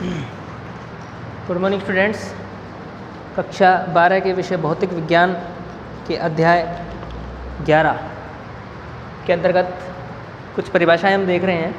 Good morning students. कक्षा 12 के विषय भौतिक विज्ञान के अध्याय 11 के अंतर्गत कुछ परिभाषाएं हम देख रहे हैं।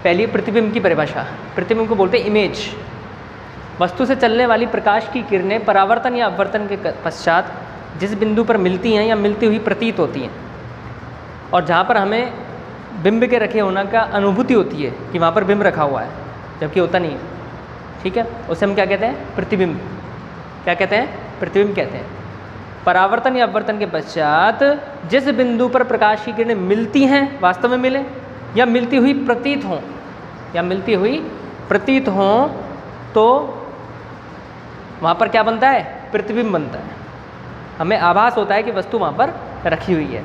पहली प्रतिबिंब की परिभाषा। प्रतिबिंब को बोलते हैं इमेज। वस्तु से चलने वाली प्रकाश की किरणें परावर्तन या अपवर्तन के पश्चात जिस बिंदु पर मिलती हैं या मिलती हुई प्रतीत होती हैं और जहाँ पर हमें बिंब के रखे होने का अनुभूति होती है कि वहाँ पर बिंब रखा हुआ है, जबकि होता नहीं है। ठीक है, उसे हम क्या कहते हैं? प्रतिबिंब। क्या कहते हैं? प्रतिबिंब कहते हैं। परावर्तन या अपवर्तन के पश्चात जिस बिंदु पर प्रकाश की किरणें मिलती हैं, वास्तव में मिले या मिलती हुई प्रतीत हों तो वहाँ पर क्या बनता है? प्रतिबिंब बनता है। हमें आभास होता है कि वस्तु वहाँ पर रखी हुई है।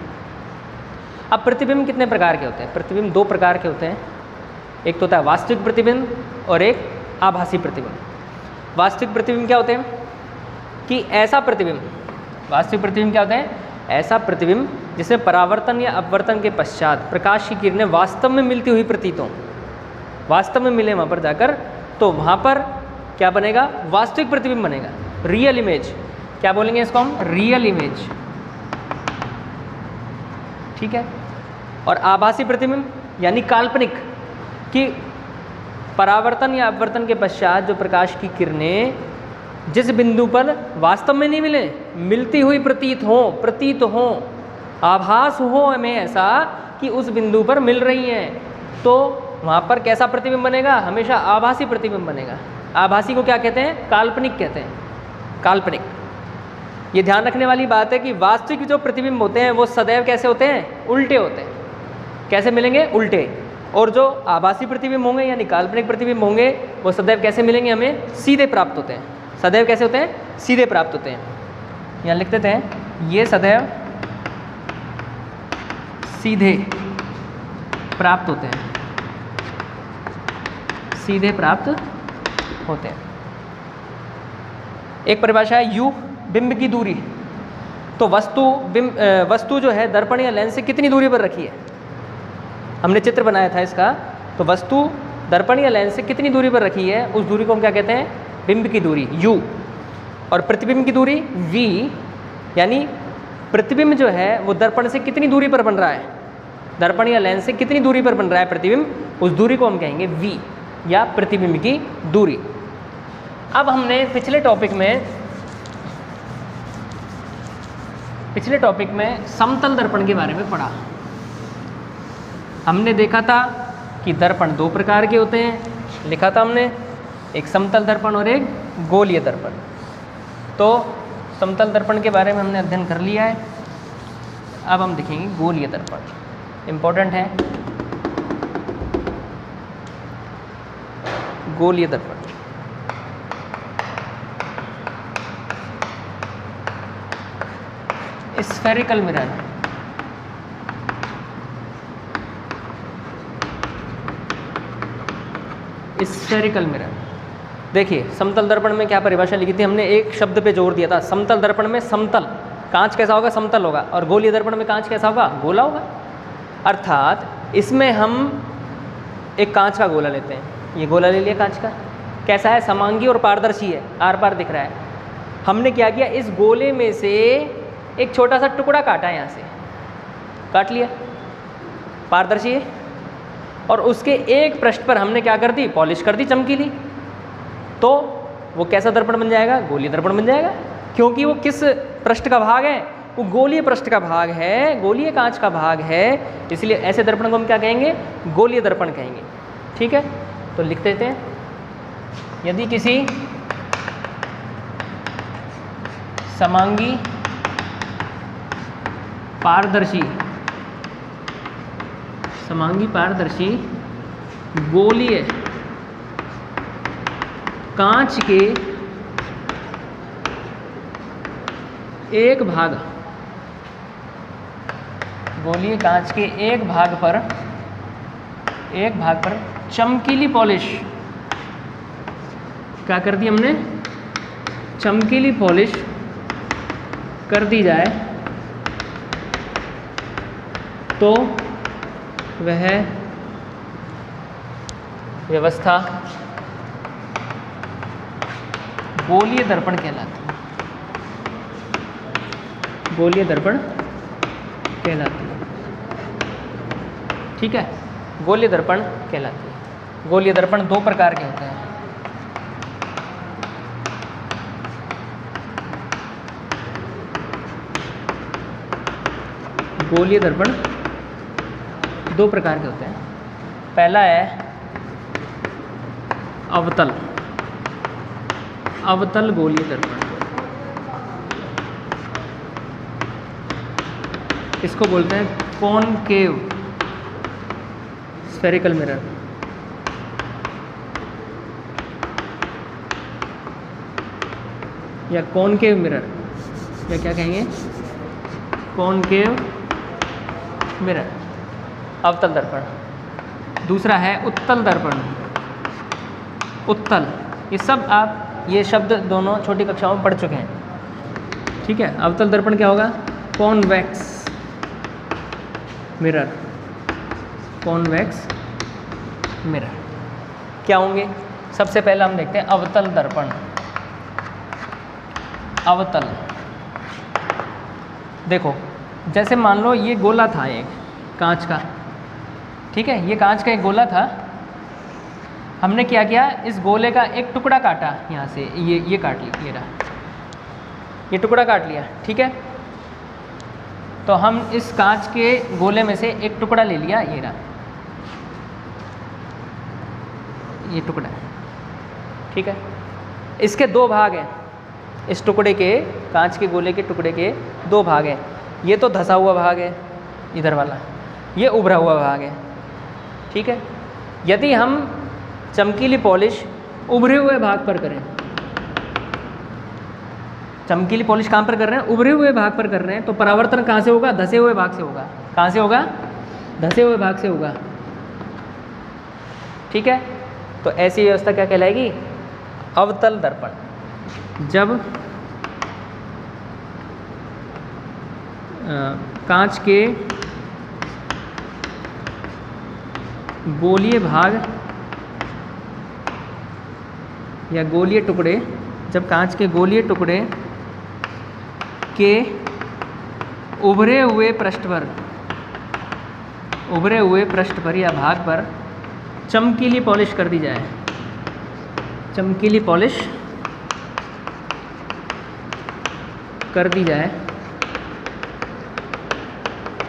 अब प्रतिबिंब कितने प्रकार के होते हैं? प्रतिबिंब दो प्रकार के होते हैं। एक तो होता है वास्तविक प्रतिबिंब और एक आभासी प्रतिबिंब। वास्तविक प्रतिबिंब क्या होते हैं कि ऐसा प्रतिबिंब, वास्तविक प्रतिबिंब क्या होते हैं? ऐसा प्रतिबिंब जिसमें परावर्तन या अपवर्तन के पश्चात प्रकाश की किरणें वास्तव में मिलती हुई प्रतीत हों, वास्तव में मिले वहाँ पर जाकर, तो वहाँ पर क्या बनेगा? वास्तविक प्रतिबिंब बनेगा, रियल इमेज। क्या बोलेंगे इसको हम? Real image. ठीक है। और आभासी प्रतिबिंब यानी काल्पनिक, कि परावर्तन या अपवर्तन के पश्चात जो प्रकाश की किरणें जिस बिंदु पर वास्तव में नहीं मिले, मिलती हुई प्रतीत हों, आभास हो हमें ऐसा कि उस बिंदु पर मिल रही हैं, तो वहाँ पर कैसा प्रतिबिंब बनेगा? हमेशा आभासी प्रतिबिंब बनेगा। आभासी को क्या कहते हैं? काल्पनिक कहते हैं। काल्पनिक। ये ध्यान रखने वाली बात है कि वास्तविक जो प्रतिबिंब होते हैं वो सदैव कैसे होते हैं? उल्टे होते हैं। कैसे मिलेंगे? उल्टे। और जो आभासी प्रतिबिंब होंगे यानी काल्पनिक प्रतिबिंब होंगे वो सदैव कैसे मिलेंगे? हमें सीधे प्राप्त होते हैं। सदैव कैसे होते हैं? सीधे प्राप्त होते हैं। यहाँ लिख देते हैं, ये सदैव सीधे प्राप्त होते हैं, सीधे प्राप्त होते हैं। एक परिभाषा है यू, बिंब की दूरी। तो वस्तु जो है दर्पण या लेंस से कितनी दूरी पर रखी है? हमने चित्र बनाया था इसका। तो वस्तु दर्पण या लेंस से कितनी दूरी पर रखी है, उस दूरी को हम क्या कहते हैं? बिंब की दूरी, u। और प्रतिबिंब की दूरी v, यानी प्रतिबिंब जो है वो दर्पण से कितनी दूरी पर बन रहा है, दर्पण या लेंस से कितनी दूरी पर बन रहा है प्रतिबिंब, उस दूरी को हम कहेंगे v, या प्रतिबिंब की दूरी। अब हमने पिछले टॉपिक में समतल दर्पण के बारे में पढ़ा। हमने देखा था कि दर्पण दो प्रकार के होते हैं, लिखा था हमने, एक समतल दर्पण और एक गोलीय दर्पण। तो समतल दर्पण के बारे में हमने अध्ययन कर लिया है। अब हम देखेंगे गोलीय दर्पण। इम्पोर्टेंट है गोलीय दर्पण। Spherical mirror. Spherical mirror. देखिए समतल दर्पण में क्या परिभाषा लिखी थी हमने? एक शब्द पे जोर दिया था। समतल दर्पण में समतल कांच कैसा होगा? समतल होगा। और गोलीय दर्पण में कांच कैसा होगा? गोला होगा। अर्थात इसमें हम एक कांच का गोला लेते हैं, ये गोला ले लिया कांच का, कैसा है? समांगी और पारदर्शी है, आर पार दिख रहा है। हमने क्या किया? इस गोले में से एक छोटा सा टुकड़ा काटा, यहाँ से काट लिया, पारदर्शी है, और उसके एक पृष्ठ पर हमने क्या कर दी? पॉलिश कर दी, चमकीली। तो वो कैसा दर्पण बन जाएगा? गोलीय दर्पण बन जाएगा। क्योंकि वो किस पृष्ठ का भाग है? वो गोलीय पृष्ठ का भाग है, गोलीय कांच का भाग है। इसलिए ऐसे दर्पण को हम क्या कहेंगे? गोलीय दर्पण कहेंगे। ठीक है, तो लिख देते हैं, यदि किसी समांगी पारदर्शी गोलीय कांच के एक भाग, गोलीय कांच के एक भाग पर चमकीली पॉलिश, क्या कर दी हमने? चमकीली पॉलिश कर दी जाए तो वह व्यवस्था गोलीय दर्पण कहलाती है, गोलीय दर्पण कहलाती है। ठीक है, गोलीय दर्पण कहलाती है। गोलीय दर्पण दो प्रकार के होते हैं। गोलीय दर्पण दो प्रकार के होते हैं। पहला है अवतल, अवतल गोलीय दर्पण, इसको बोलते हैं कॉनकेव स्फेरिकल मिरर। या कॉनकेव मिरर, या क्या कहेंगे, कॉनकेव मिरर, अवतल दर्पण। दूसरा है उत्तल दर्पण, उत्तल। ये सब आप ये शब्द दोनों छोटी कक्षाओं में पढ़ चुके हैं। ठीक है, अवतल दर्पण क्या होगा, कॉन्वेक्स मिरर, कॉन्वेक्स मिरर क्या होंगे। सबसे पहले हम देखते हैं अवतल दर्पण। अवतल, देखो जैसे मान लो ये गोला था एक कांच का, ठीक है, ये कांच का एक गोला था। हमने क्या किया, इस गोले का एक टुकड़ा काटा, यहाँ से ये काट लिया, ये रहा, ये टुकड़ा काट लिया। ठीक है, तो हम इस कांच के गोले में से एक टुकड़ा ले लिया, ये रहा, ये टुकड़ा। ठीक है, इसके दो भाग हैं, इस टुकड़े के, कांच के गोले के टुकड़े के दो भाग हैं। ये तो धंसा हुआ भाग है इधर वाला, ये उभरा हुआ भाग है। ठीक है, यदि हम चमकीली पॉलिश उभरे हुए भाग पर करें, चमकीली पॉलिश कहाँ पर कर रहे हैं, उभरे हुए भाग पर कर रहे हैं, तो परावर्तन कहाँ से होगा, धंसे हुए भाग से होगा। कहाँ से होगा, धंसे हुए भाग से होगा। ठीक है, तो ऐसी व्यवस्था क्या कहलाएगी, अवतल दर्पण। जब कांच के गोलीय भाग या गोलीय टुकड़े, जब कांच के गोलीय टुकड़े के उभरे हुए पृष्ठ पर, उभरे हुए पृष्ठ पर या भाग पर चमकीली पॉलिश कर दी जाए, चमकीली पॉलिश कर दी जाए,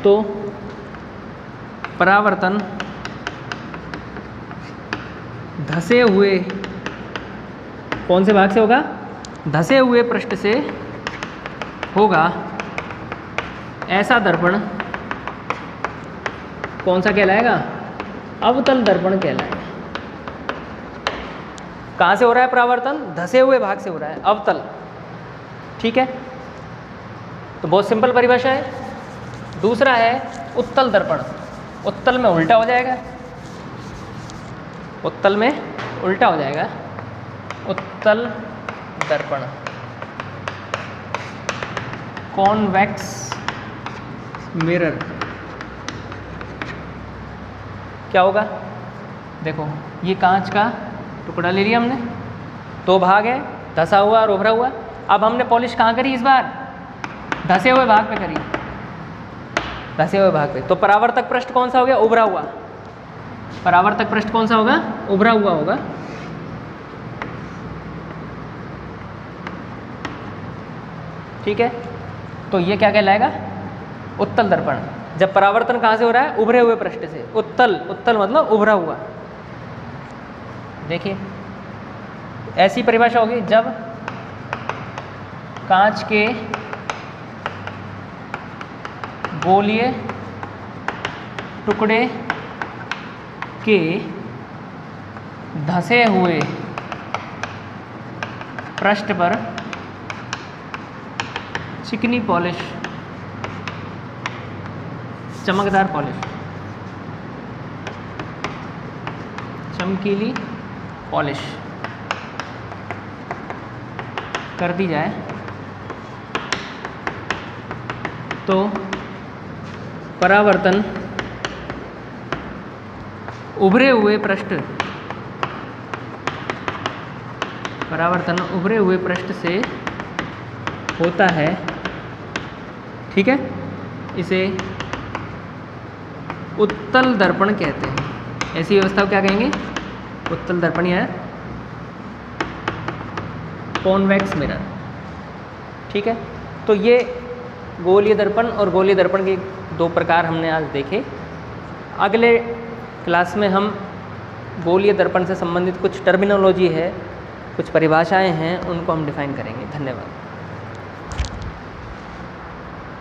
तो परावर्तन धंसे हुए, कौन से भाग से होगा, धंसे हुए पृष्ठ से होगा। ऐसा दर्पण कौन सा कहलाएगा, अवतल दर्पण कहलाएगा। कहाँ से हो रहा है परावर्तन, धंसे हुए भाग से हो रहा है, अवतल। ठीक है, तो बहुत सिंपल परिभाषा है। दूसरा है उत्तल दर्पण। उत्तल में उल्टा हो जाएगा, उत्तल में उल्टा हो जाएगा, उत्तल दर्पण, कॉन्वेक्स मिरर। क्या होगा, देखो ये कांच का टुकड़ा ले लिया हमने, दो भाग है, धंसा हुआ और उभरा हुआ। अब हमने पॉलिश कहाँ करी, इस बार धंसे हुए भाग पे करी, धंसे हुए भाग पे। तो परावर्तक पृष्ठ कौन सा हो गया, उभरा हुआ। परावर्तक पृष्ठ कौन सा होगा, उभरा हुआ होगा। ठीक है, तो ये क्या कहलाएगा, उत्तल दर्पण। जब परावर्तन कहाँ से हो रहा है, उभरे हुए पृष्ठ से। उत्तल, उत्तल मतलब उभरा हुआ। देखिए ऐसी परिभाषा होगी, जब कांच के गोलीय टुकड़े के धंसे हुए पृष्ठ पर चिकनी पॉलिश, चमकदार पॉलिश, चमकीली पॉलिश कर दी जाए, तो परावर्तन उभरे हुए पृष्ठ परावर्तन उभरे हुए पृष्ठ से होता है, ठीक है, इसे उत्तल दर्पण कहते हैं। ऐसी व्यवस्था को क्या कहेंगे? उत्तल दर्पण या कॉन्वेक्स मिरर, ठीक है। तो ये गोलीय दर्पण और गोलीय दर्पण के 2 प्रकार हमने आज देखे। अगले क्लास में हम गोलीय दर्पण से संबंधित कुछ टर्मिनोलॉजी है, कुछ परिभाषाएं हैं, उनको हम डिफाइन करेंगे। धन्यवाद।